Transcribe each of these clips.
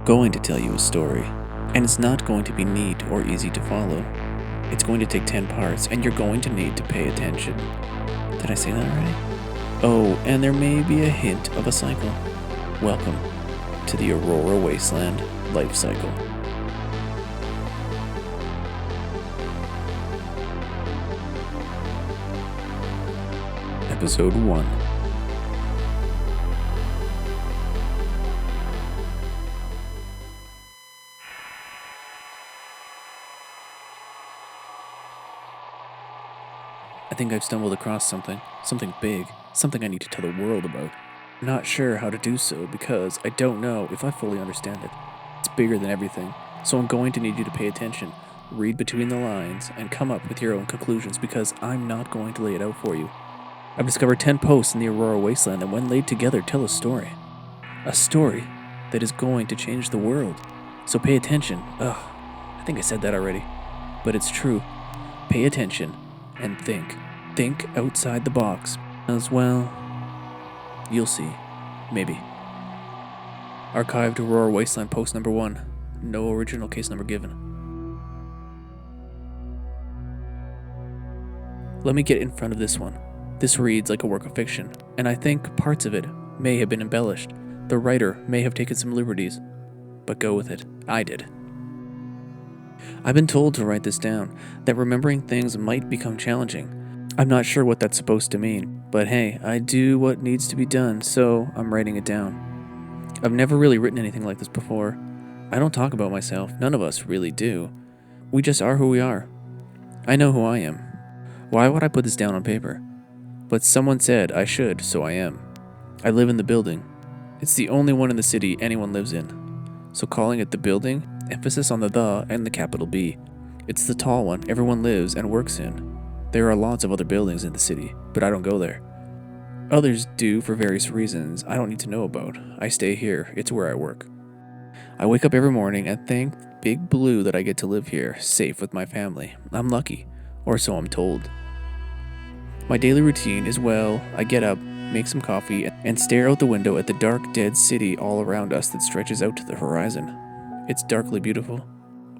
going to tell you a story, and it's not going to be neat or easy to follow. It's going to take 10 parts, and you're going to need to pay attention. Did I say that already? Oh, and there may be a hint of a cycle. Welcome to the Aurora Wasteland Lifecycle. Episode 1. I think I've stumbled across something big, something I need to tell the world about. I'm not sure how to do so because I don't know if I fully understand it. It's bigger than everything, so I'm going to need you to pay attention, read between the lines, and come up with your own conclusions because I'm not going to lay it out for you. I've discovered 10 posts in the Aurora Wasteland that when laid together tell a story. A story that is going to change the world. So pay attention. I think I said that already. But it's true. Pay attention and think. Think outside the box. As well, you'll see. Maybe. Archived Aurora Wasteland post number 1. No original case number given. Let me get in front of this one. This reads like a work of fiction, and I think parts of it may have been embellished. The writer may have taken some liberties, but go with it. I did. I've been told to write this down, that remembering things might become challenging. I'm not sure what that's supposed to mean, but hey, I do what needs to be done, so I'm writing it down. I've never really written anything like this before. I don't talk about myself, none of us really do. We just are who we are. I know who I am. Why would I put this down on paper? But someone said I should, so I am. I live in the building. It's the only one in the city anyone lives in. So calling it the building, emphasis on the and the capital B. It's the tall one everyone lives and works in. There are lots of other buildings in the city, but I don't go there. Others do for various reasons I don't need to know about. I stay here, it's where I work. I wake up every morning and thank Big Blue that I get to live here, safe with my family. I'm lucky, or so I'm told. My daily routine is, I get up, make some coffee, and stare out the window at the dark, dead city all around us that stretches out to the horizon. It's darkly beautiful.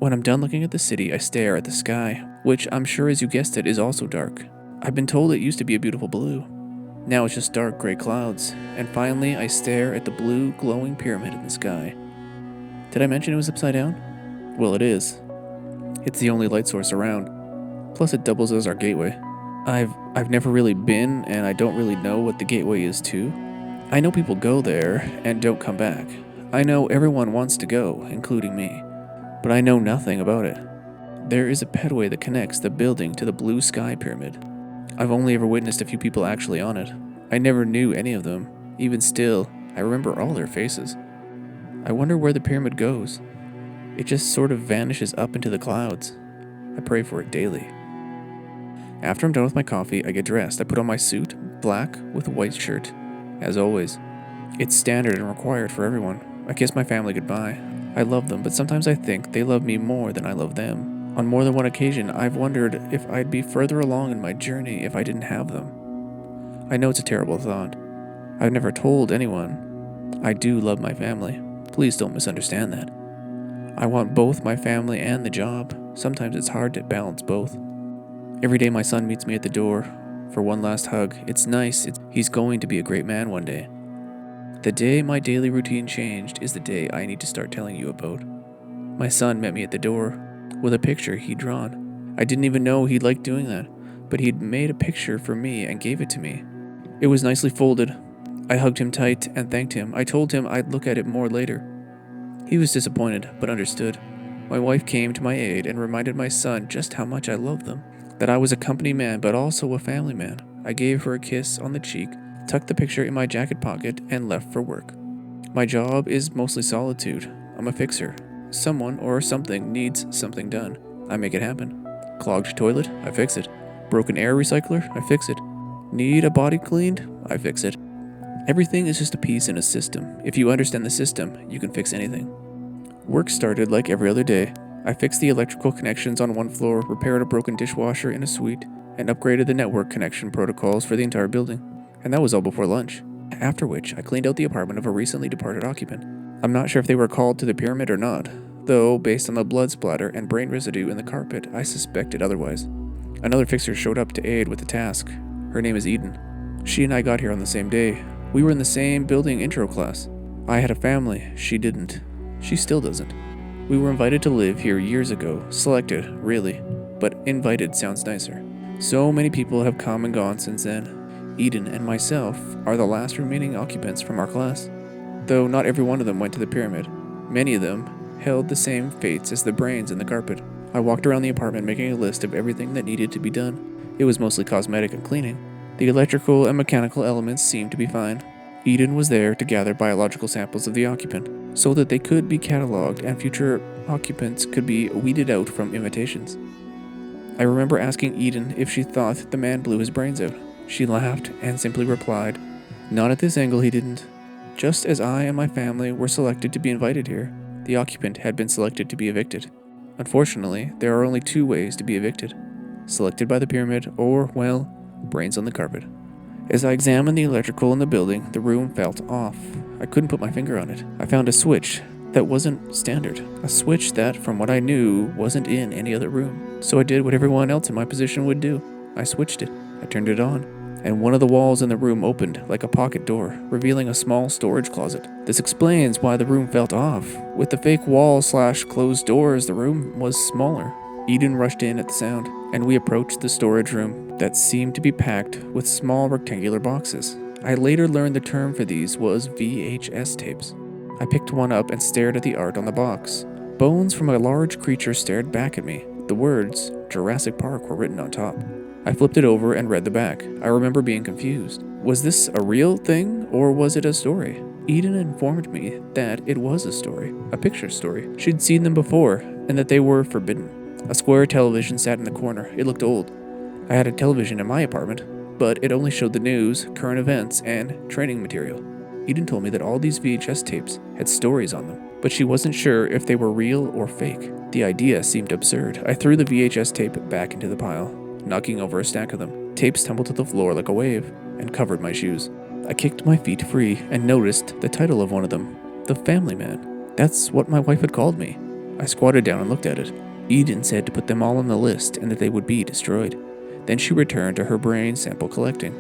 When I'm done looking at the city, I stare at the sky, which I'm sure, as you guessed it, is also dark. I've been told it used to be a beautiful blue. Now it's just dark gray clouds, and finally I stare at the blue, glowing pyramid in the sky. Did I mention it was upside down? Well, it is. It's the only light source around. Plus it doubles as our gateway. I've never really been, and I don't really know what the gateway is to. I know people go there and don't come back. I know everyone wants to go, including me, but I know nothing about it. There is a pedway that connects the building to the blue sky pyramid. I've only ever witnessed a few people actually on it. I never knew any of them. Even still, I remember all their faces. I wonder where the pyramid goes. It just sort of vanishes up into the clouds. I pray for it daily. After I'm done with my coffee, I get dressed. I put on my suit, black with a white shirt. As always, it's standard and required for everyone. I kiss my family goodbye. I love them, but sometimes I think they love me more than I love them. On more than one occasion, I've wondered if I'd be further along in my journey if I didn't have them. I know it's a terrible thought. I've never told anyone. I do love my family. Please don't misunderstand that. I want both my family and the job. Sometimes it's hard to balance both. Every day my son meets me at the door for one last hug. It's nice. He's going to be a great man one day. The day my daily routine changed is the day I need to start telling you about. My son met me at the door with a picture he'd drawn. I didn't even know he liked doing that, but he'd made a picture for me and gave it to me. It was nicely folded. I hugged him tight and thanked him. I told him I'd look at it more later. He was disappointed, but understood. My wife came to my aid and reminded my son just how much I loved them. That I was a company man, but also a family man. I gave her a kiss on the cheek, tucked the picture in my jacket pocket, and left for work. My job is mostly solitude. I'm a fixer. Someone or something needs something done. I make it happen. Clogged toilet? I fix it. Broken air recycler? I fix it. Need a body cleaned? I fix it. Everything is just a piece in a system. If you understand the system, you can fix anything. Work started like every other day. I fixed the electrical connections on one floor, repaired a broken dishwasher in a suite, and upgraded the network connection protocols for the entire building. And that was all before lunch. After which, I cleaned out the apartment of a recently departed occupant. I'm not sure if they were called to the pyramid or not, though based on the blood splatter and brain residue in the carpet, I suspected otherwise. Another fixer showed up to aid with the task. Her name is Eden. She and I got here on the same day. We were in the same building intro class. I had a family, she didn't. She still doesn't. We were invited to live here years ago, selected, really, but invited sounds nicer. So many people have come and gone since then. Eden and myself are the last remaining occupants from our class, though not every one of them went to the pyramid. Many of them held the same fates as the brains in the carpet. I walked around the apartment making a list of everything that needed to be done. It was mostly cosmetic and cleaning. The electrical and mechanical elements seemed to be fine. Eden was there to gather biological samples of the occupant, so that they could be cataloged and future occupants could be weeded out from imitations. I remember asking Eden if she thought the man blew his brains out. She laughed and simply replied, "Not at this angle, he didn't." Just as I and my family were selected to be invited here, the occupant had been selected to be evicted. Unfortunately, there are only two ways to be evicted: selected by the pyramid or, well, brains on the carpet. As I examined the electrical in the building, the room felt off. I couldn't put my finger on it. I found a switch that wasn't standard, a switch that, from what I knew, wasn't in any other room. So I did what everyone else in my position would do. I switched it. I turned it on, and one of the walls in the room opened like a pocket door, revealing a small storage closet. This explains why the room felt off. With the fake wall/closed doors, the room was smaller. Eden rushed in at the sound, and we approached the storage room that seemed to be packed with small rectangular boxes. I later learned the term for these was VHS tapes. I picked one up and stared at the art on the box. Bones from a large creature stared back at me. The words Jurassic Park were written on top. I flipped it over and read the back. I remember being confused. Was this a real thing, or was it a story? Eden informed me that it was a story, a picture story. She'd seen them before, and that they were forbidden. A square television sat in the corner. It looked old. I had a television in my apartment, but it only showed the news, current events, and training material. Eden told me that all these VHS tapes had stories on them, but she wasn't sure if they were real or fake. The idea seemed absurd. I threw the VHS tape back into the pile, knocking over a stack of them. Tapes tumbled to the floor like a wave and covered my shoes. I kicked my feet free and noticed the title of one of them, The Family Man. That's what my wife had called me. I squatted down and looked at it. Eden said to put them all on the list and that they would be destroyed. Then she returned to her brain sample collecting.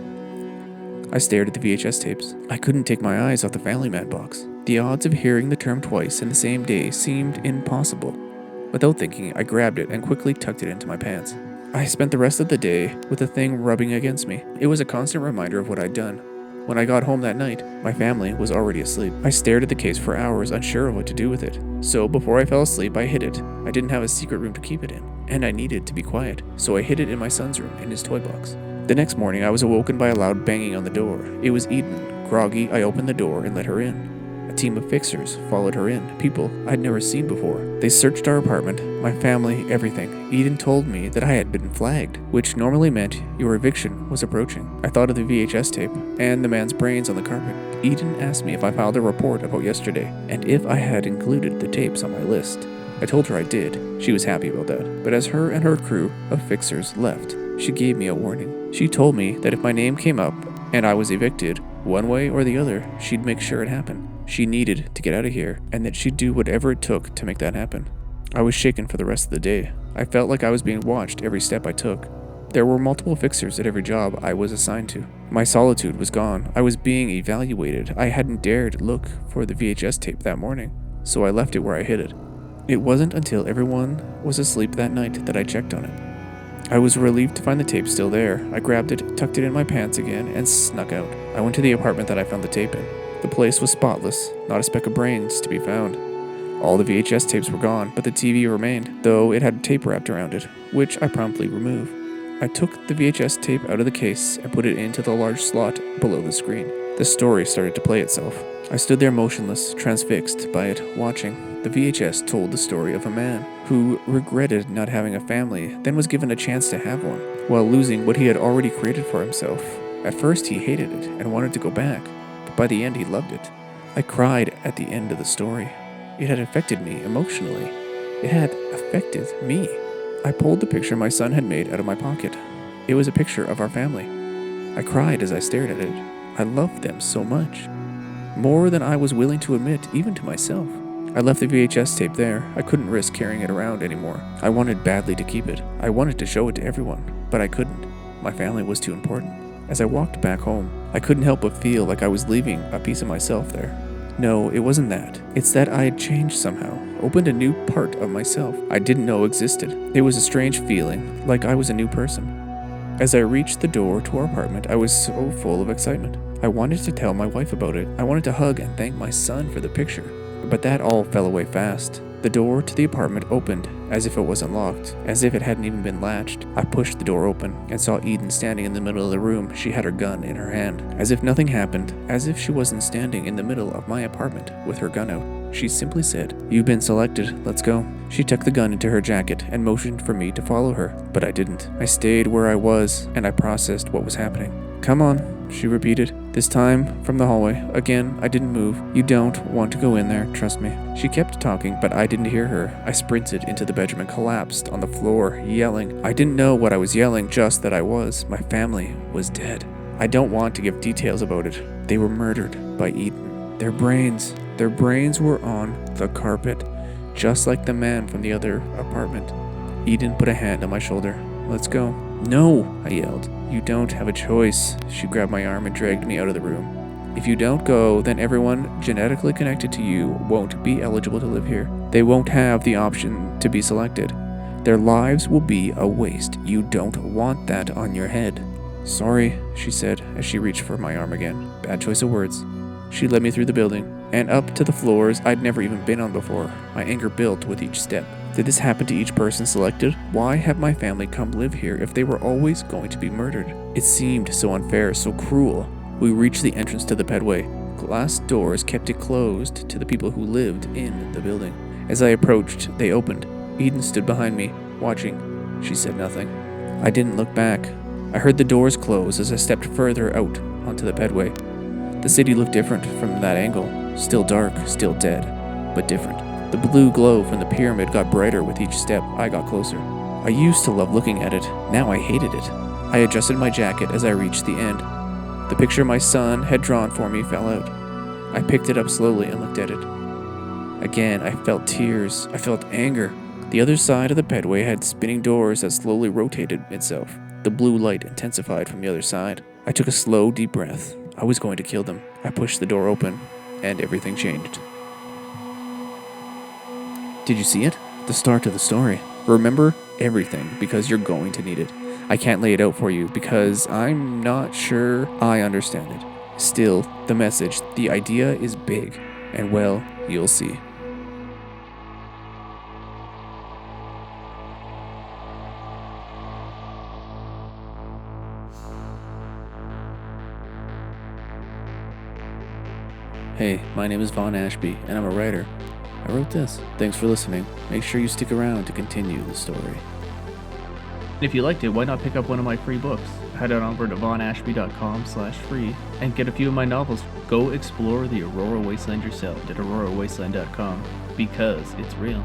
I stared at the VHS tapes. I couldn't take my eyes off the Family Man box. The odds of hearing the term twice in the same day seemed impossible. Without thinking, I grabbed it and quickly tucked it into my pants. I spent the rest of the day with the thing rubbing against me. It was a constant reminder of what I'd done. When I got home that night, my family was already asleep. I stared at the case for hours, unsure of what to do with it. So before I fell asleep, I hid it. I didn't have a secret room to keep it in, and I needed to be quiet, so I hid it in my son's room in his toy box. The next morning, I was awoken by a loud banging on the door. It was Eden. Groggy, I opened the door and let her in. A team of fixers followed her in, people I'd never seen before. They searched our apartment, my family, everything. Eden told me that I had been flagged, which normally meant your eviction was approaching. I thought of the VHS tape and the man's brains on the carpet. Eden asked me if I filed a report about yesterday, and if I had included the tapes on my list. I told her I did. She was happy about that. But as her and her crew of fixers left, she gave me a warning. She told me that if my name came up and I was evicted, one way or the other, she'd make sure it happened. She needed to get out of here, and that she'd do whatever it took to make that happen. I was shaken for the rest of the day. I felt like I was being watched every step I took. There were multiple fixers at every job I was assigned to. My solitude was gone. I was being evaluated. I hadn't dared look for the VHS tape that morning, so I left it where I hid it. It wasn't until everyone was asleep that night that I checked on it. I was relieved to find the tape still there. I grabbed it, tucked it in my pants again, and snuck out. I went to the apartment that I found the tape in. The place was spotless, not a speck of brains to be found. All the VHS tapes were gone, but the TV remained, though it had tape wrapped around it, which I promptly removed. I took the VHS tape out of the case and put it into the large slot below the screen. The story started to play itself. I stood there motionless, transfixed by it, watching. The VHS told the story of a man who regretted not having a family, then was given a chance to have one, while losing what he had already created for himself. At first he hated it and wanted to go back, but by the end he loved it. I cried at the end of the story. It had affected me emotionally. It had affected me. I pulled the picture my son had made out of my pocket. It was a picture of our family. I cried as I stared at it. I loved them so much. more than I was willing to admit, even to myself. I left the VHS tape there. I couldn't risk carrying it around anymore. I wanted badly to keep it. I wanted to show it to everyone, but I couldn't. My family was too important. As I walked back home, I couldn't help but feel like I was leaving a piece of myself there. No, it wasn't that. It's that I had changed somehow, opened a new part of myself I didn't know existed. It was a strange feeling, like I was a new person. As I reached the door to our apartment, I was so full of excitement. I wanted to tell my wife about it. I wanted to hug and thank my son for the picture. But that all fell away fast. The door to the apartment opened as if it wasn't locked, as if it hadn't even been latched. I pushed the door open and saw Eden standing in the middle of the room. She had her gun in her hand. As if nothing happened, as if she wasn't standing in the middle of my apartment with her gun out. She simply said, "You've been selected, let's go." She tucked the gun into her jacket and motioned for me to follow her, but I didn't. I stayed where I was and I processed what was happening. "Come on," she repeated, this time from the hallway. Again, I didn't move. "You don't want to go in there, trust me." She kept talking, but I didn't hear her. I sprinted into the bedroom and collapsed on the floor, yelling. I didn't know what I was yelling, just that I was. My family was dead. I don't want to give details about it. They were murdered by Eden. Their brains were on the carpet, just like the man from the other apartment. Eden put a hand on my shoulder. "Let's go." "No," I yelled. "You don't have a choice." She grabbed my arm and dragged me out of the room. "If you don't go, then everyone genetically connected to you won't be eligible to live here. They won't have the option to be selected. Their lives will be a waste. You don't want that on your head." "Sorry," she said as she reached for my arm again. Bad choice of words. She led me through the building and up to the floors I'd never even been on before. My anger built with each step. Did this happen to each person selected? Why had my family come live here if they were always going to be murdered? It seemed so unfair, so cruel. We reached the entrance to the pedway. Glass doors kept it closed to the people who lived in the building. As I approached, they opened. Eden stood behind me, watching. She said nothing. I didn't look back. I heard the doors close as I stepped further out onto the pedway. The city looked different from that angle. Still dark, still dead, but different. The blue glow from the pyramid got brighter with each step I got closer. I used to love looking at it. Now I hated it. I adjusted my jacket as I reached the end. The picture my son had drawn for me fell out. I picked it up slowly and looked at it. Again, I felt tears. I felt anger. The other side of the pedway had spinning doors that slowly rotated itself. The blue light intensified from the other side. I took a slow, deep breath. I was going to kill them. I pushed the door open, and everything changed. Did you see it? The start of the story. Remember everything, because you're going to need it. I can't lay it out for you, because I'm not sure I understand it. Still, the message, the idea is big, and well, you'll see. Hey, my name is Vaughn Ashby, and I'm a writer. I wrote this. Thanks for listening. Make sure you stick around to continue the story. If you liked it, why not pick up one of my free books? Head on over to VaughnAshby.com/free and get a few of my novels. Go explore the Aurora Wasteland yourself at AuroraWasteland.com because it's real.